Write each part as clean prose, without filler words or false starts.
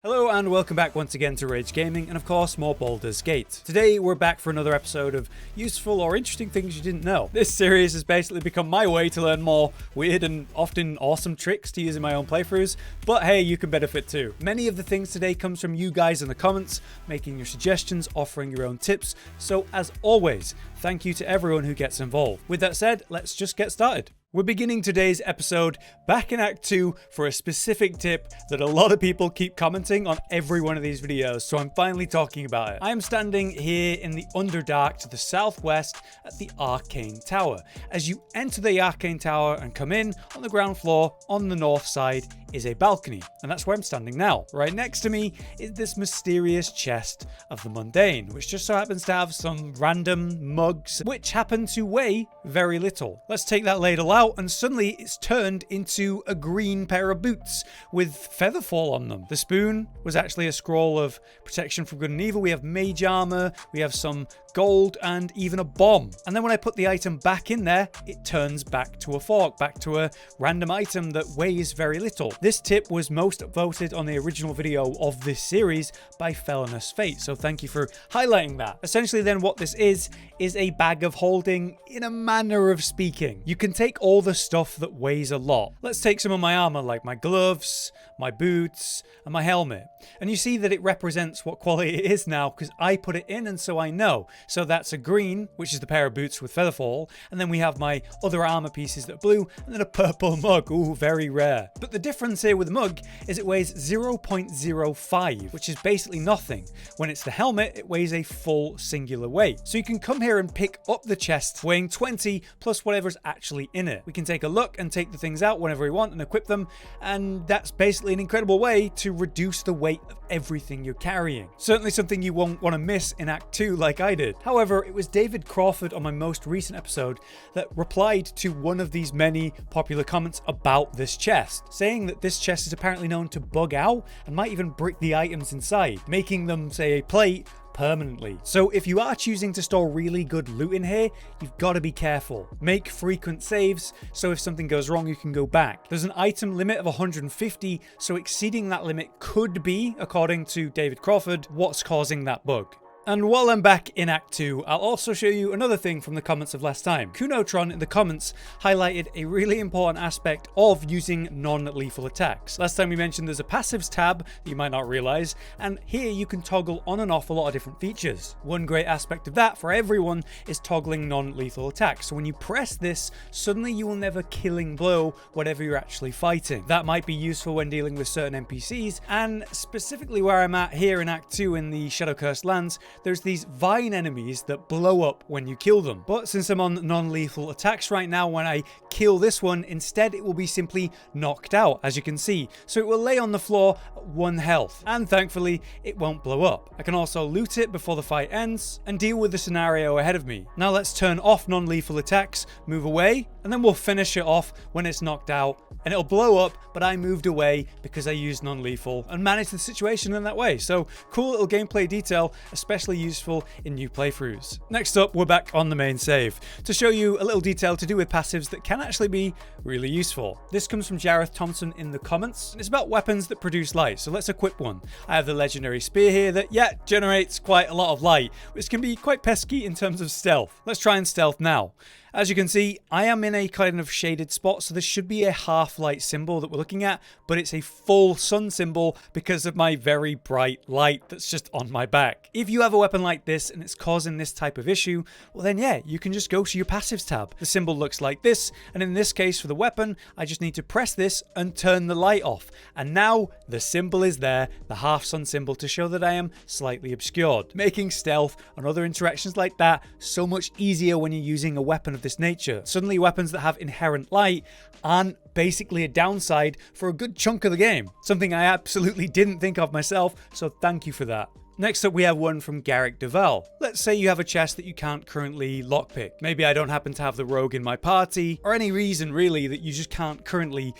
Hello and welcome back once again to Rage Gaming and of course more Baldurs Gate. Today we're back for another episode of useful or interesting things you didn't know. This series has basically become my way to learn more weird and often awesome tricks to use in my own playthroughs, but hey, you can benefit too. Many of the things today comes from you guys in the comments, making your suggestions, offering your own tips, so as always, thank you to everyone who gets involved. With that said, let's just get started. We're beginning today's episode back in Act 2 for a specific tip that a lot of people keep commenting on every one of these videos, so I'm finally talking about it. I am standing here in the Underdark to the southwest at the Arcane Tower. As you enter the Arcane Tower and come in, on the ground floor, on the north side, is a balcony, and that's where I'm standing now. Right next to me is this mysterious chest of the mundane, which just so happens to have some random mugs, which happen to weigh very little. Let's take that ladle out, and suddenly it's turned into a green pair of boots with featherfall on them. The spoon was actually a scroll of protection from good and evil. We have mage armor, we have some gold, and even a bomb. And then when I put the item back in there, it turns back to a fork, back to a random item that weighs very little. This tip was most voted on the original video of this series by Felonious Fate, so thank you for highlighting that. Essentially then what this is a bag of holding in a manner of speaking. You can take all the stuff that weighs a lot. Let's take some of my armor like my gloves, my boots, and my helmet. And you see that it represents what quality it is now because I put it in and so I know. So that's a green, which is the pair of boots with featherfall, and then we have my other armor pieces that are blue, and then a purple mug, ooh, very rare. But the difference here with the mug is it weighs 0.05, which is basically nothing. When it's the helmet, it weighs a full singular weight. So you can come here and pick up the chest weighing 20 plus whatever's actually in it. We can take a look and take the things out whenever we want and equip them, and that's basically an incredible way to reduce the weight of everything you're carrying. Certainly something you won't want to miss in Act 2 like I did. However, it was David Crawford on my most recent episode that replied to one of these many popular comments about this chest, saying that this chest is apparently known to bug out and might even brick the items inside, making them, say, a plate permanently. So if you are choosing to store really good loot in here, you've got to be careful. Make frequent saves, so if something goes wrong, you can go back. There's an item limit of 150, so exceeding that limit could be, according to David Crawford, what's causing that bug. And while I'm back in Act 2, I'll also show you another thing from the comments of last time. Kunotron in the comments highlighted a really important aspect of using non-lethal attacks. Last time we mentioned there's a passives tab that you might not realize, and here you can toggle on and off a lot of different features. One great aspect of that for everyone is toggling non-lethal attacks. So when you press this, suddenly you will never killing blow whatever you're actually fighting. That might be useful when dealing with certain NPCs, and specifically where I'm at here in Act 2 in the Shadow Cursed Lands, there's these vine enemies that blow up when you kill them. But since I'm on non-lethal attacks right now, when I kill this one, instead it will be simply knocked out, as you can see. So it will lay on the floor at 1 health, and thankfully it won't blow up. I can also loot it before the fight ends and deal with the scenario ahead of me. Now let's turn off non-lethal attacks, move away, and then we'll finish it off when it's knocked out, and it'll blow up, but I moved away because I used non-lethal and managed the situation in that way. So cool little gameplay detail, especially useful in new playthroughs. Next up, we're back on the main save to show you a little detail to do with passives that can actually be really useful. This comes from Jareth Thompson in the comments, and it's about weapons that produce light, so let's equip one. I have the legendary spear here that, yeah, generates quite a lot of light, which can be quite pesky in terms of stealth. Let's try and stealth now. As you can see, I am in a kind of shaded spot, so this should be a half-light symbol that we're looking at, but it's a full sun symbol because of my very bright light that's just on my back. If you have a weapon like this and it's causing this type of issue, well then yeah, you can just go to your passives tab. The symbol looks like this, and in this case for the weapon, I just need to press this and turn the light off. And now the symbol is there, the half sun symbol, to show that I am slightly obscured, making stealth and other interactions like that so much easier when you're using a weapon of this nature. Suddenly weapons that have inherent light aren't basically a downside for a good chunk of the game. Something I absolutely didn't think of myself, so thank you for that. Next up, we have one from Garrick Duval. Let's say you have a chest that you can't currently lockpick. Maybe I don't happen to have the rogue in my party, or any reason really that you just can't currently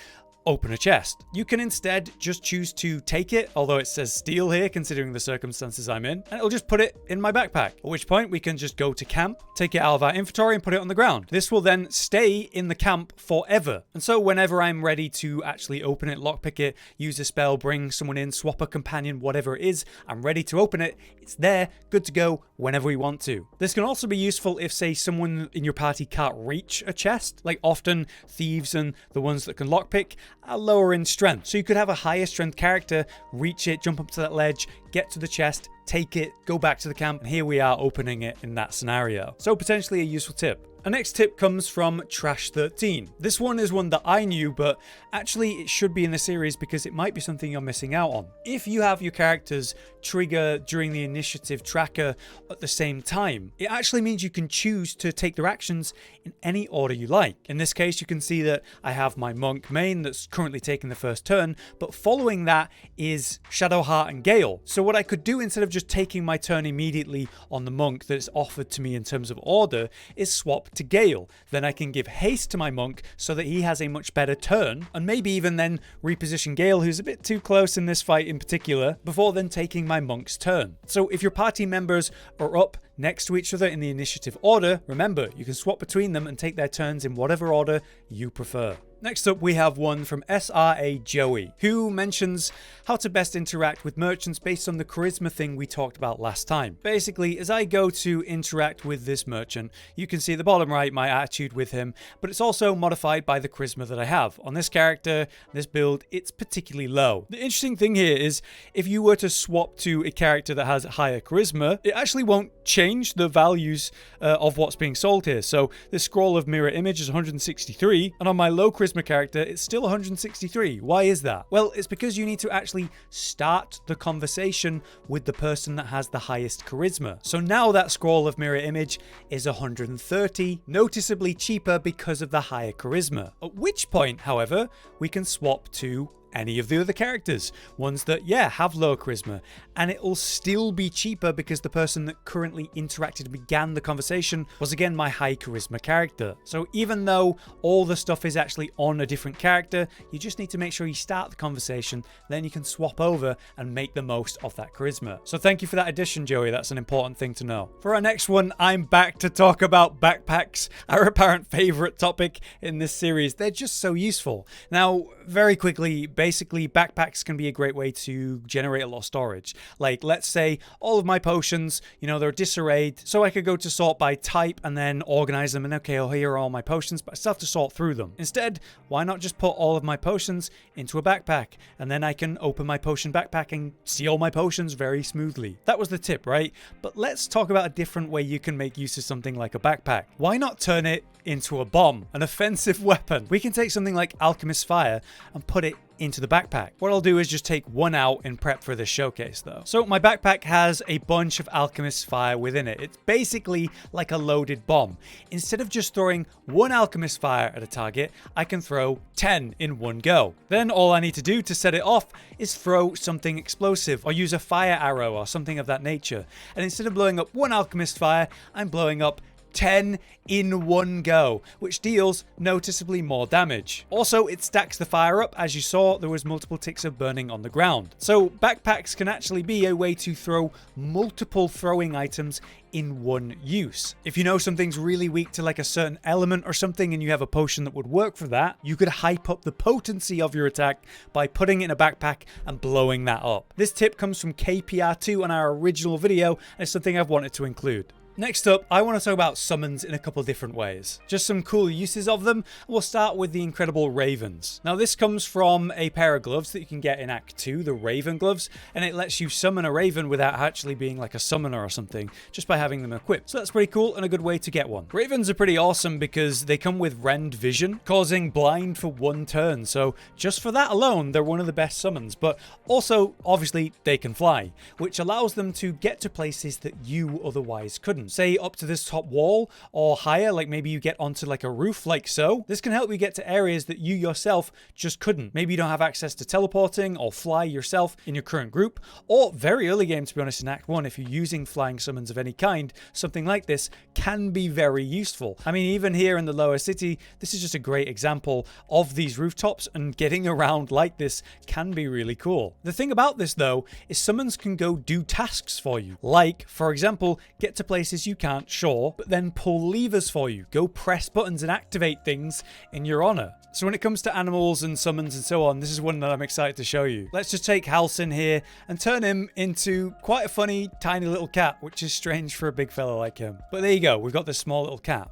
open a chest. You can instead just choose to take it, although it says steal here considering the circumstances I'm in, and it'll just put it in my backpack, at which point we can just go to camp, take it out of our inventory and put it on the ground. This will then stay in the camp forever. And so whenever I'm ready to actually open it, lockpick it, use a spell, bring someone in, swap a companion, whatever it is, I'm ready to open it. It's there, good to go whenever we want to. This can also be useful if, say, someone in your party can't reach a chest. Like often thieves and the ones that can lockpick are lower in strength. So you could have a higher strength character reach it, jump up to that ledge, get to the chest, take it, go back to the camp, and here we are opening it in that scenario. So potentially a useful tip. Our next tip comes from Trash13. This one is one that I knew, but actually it should be in the series because it might be something you're missing out on. If you have your characters trigger during the initiative tracker at the same time, it actually means you can choose to take their actions in any order you like. In this case, you can see that I have my monk main that's currently taking the first turn, but following that is Shadowheart and Gale. So what I could do instead of just taking my turn immediately on the monk that is offered to me in terms of order is swap to Gale. Then I can give haste to my monk so that he has a much better turn, and maybe even then reposition Gale, who's a bit too close in this fight in particular, before then taking my monk's turn. So if your party members are up next to each other in the initiative order, remember, you can swap between them and take their turns in whatever order you prefer. Next up, we have one from SRA Joey, who mentions how to best interact with merchants based on the charisma thing we talked about last time. Basically, as I go to interact with this merchant, you can see at the bottom right my attitude with him, but it's also modified by the charisma that I have. On this character, this build, it's particularly low. The interesting thing here is if you were to swap to a character that has higher charisma, it actually won't change the values of what's being sold here. So the scroll of mirror image is 163, and on my low charisma character, it's still 163. Why is that? Well, it's because you need to actually start the conversation with the person that has the highest charisma. So now that scroll of mirror image is 130, noticeably cheaper because of the higher charisma. At which point, however, we can swap to any of the other characters, ones that, yeah, have low charisma, and it'll still be cheaper because the person that currently interacted and began the conversation was again my high charisma character. So even though all the stuff is actually on a different character, you just need to make sure you start the conversation, then you can swap over and make the most of that charisma. So thank you for that addition, Joey. That's an important thing to know. For our next one, I'm back to talk about backpacks, our apparent favorite topic in this series. They're just so useful. Now, very quickly, basically backpacks can be a great way to generate a lot of storage. Like, let's say all of my potions, they're disarrayed, so I could go to sort by type and then organize them, and okay, oh, here are all my potions, but I still have to sort through them. Instead, why not just put all of my potions into a backpack, and then I can open my potion backpack and see all my potions very smoothly. That was the tip, right? But let's talk about a different way you can make use of something like a backpack. Why not turn it into a bomb, an offensive weapon? We can take something like Alchemist Fire and put it into the backpack. What I'll do is just take one out in prep for this showcase though. So my backpack has a bunch of Alchemist Fire within it. It's basically like a loaded bomb. Instead of just throwing one Alchemist Fire at a target, I can throw 10 in one go. Then all I need to do to set it off is throw something explosive or use a fire arrow or something of that nature. And instead of blowing up one Alchemist Fire, I'm blowing up 10 in one go, which deals noticeably more damage. Also, it stacks the fire up. As you saw, there was multiple ticks of burning on the ground. So backpacks can actually be a way to throw multiple throwing items in one use. If you know something's really weak to like a certain element or something and you have a potion that would work for that, you could hype up the potency of your attack by putting it in a backpack and blowing that up. This tip comes from KPR2 on our original video, and it's something I've wanted to include. Next up, I want to talk about summons in a couple different ways. Just some cool uses of them. We'll start with the incredible Ravens. Now this comes from a pair of gloves that you can get in Act 2, the Raven gloves, and it lets you summon a Raven without actually being like a summoner or something, just by having them equipped. So that's pretty cool and a good way to get one. Ravens are pretty awesome because they come with rend vision, causing blind for one turn. So just for that alone, they're one of the best summons, but also obviously they can fly, which allows them to get to places that you otherwise couldn't. summons, say up to this top wall or higher, like maybe you get onto like a roof like so. This can help you get to areas that you yourself just couldn't. Maybe you don't have access to teleporting or fly yourself in your current group, or very early game, to be honest, in Act 1, if you're using flying summons of any kind, something like this can be very useful. I mean, even here in the lower city, this is just a great example of these rooftops, and getting around like this can be really cool. The thing about this though is summons can go do tasks for you, like for example get to places you can't, sure, but then pull levers for you, go press buttons and activate things in your honor. So when it comes to animals and summons and so on, this is one that I'm excited to show you. Let's just take Halsin here and turn him into quite a funny tiny little cat, which is strange for a big fella like him. But there you go, we've got this small little cat.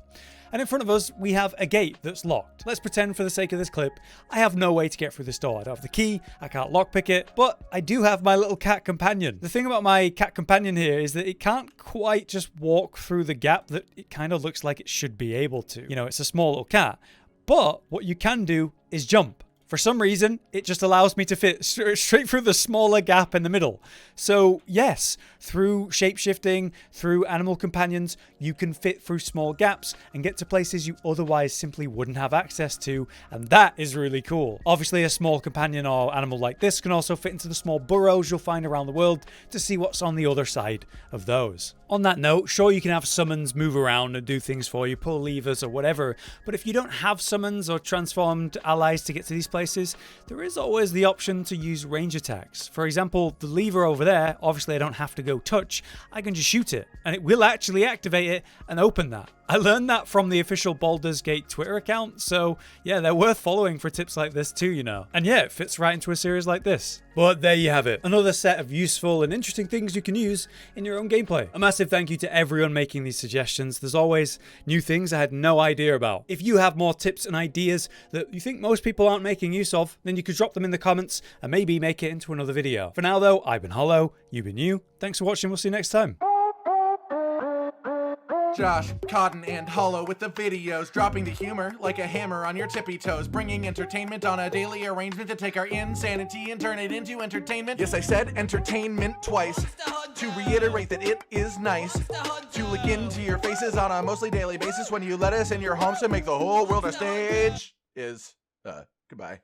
And in front of us, we have a gate that's locked. Let's pretend for the sake of this clip, I have no way to get through this door. I don't have the key, I can't lockpick it, but I do have my little cat companion. The thing about my cat companion here is that it can't quite just walk through the gap that it kind of looks like it should be able to. You know, it's a small little cat. But what you can do is jump. For some reason, it just allows me to fit straight through the smaller gap in the middle. So yes, through shapeshifting, through animal companions, you can fit through small gaps and get to places you otherwise simply wouldn't have access to, and that is really cool. Obviously, a small companion or animal like this can also fit into the small burrows you'll find around the world to see what's on the other side of those. On that note, sure, you can have summons move around and do things for you, pull levers or whatever, but if you don't have summons or transformed allies to get to these places, there is always the option to use range attacks. For example, the lever over there, obviously I don't have to go touch, I can just shoot it, and it will actually activate it and open that. I learned that from the official Baldurs Gate Twitter account, so yeah, they're worth following for tips like this too, you know. And yeah, it fits right into a series like this. But there you have it, another set of useful and interesting things you can use in your own gameplay. A massive thank you to everyone making these suggestions. There's always new things I had no idea about. If you have more tips and ideas that you think most people aren't making use of, then you could drop them in the comments and maybe make it into another video. For now though, I've been Hollow, you've been you. Thanks for watching, we'll see you next time. Josh, Cotton, and Hollow with the videos, dropping the humor like a hammer on your tippy toes, bringing entertainment on a daily arrangement to take our insanity and turn it into entertainment. Yes, I said entertainment twice, to reiterate that it is nice to look into your faces on a mostly daily basis when you let us in your homes to make the whole world a stage. Goodbye.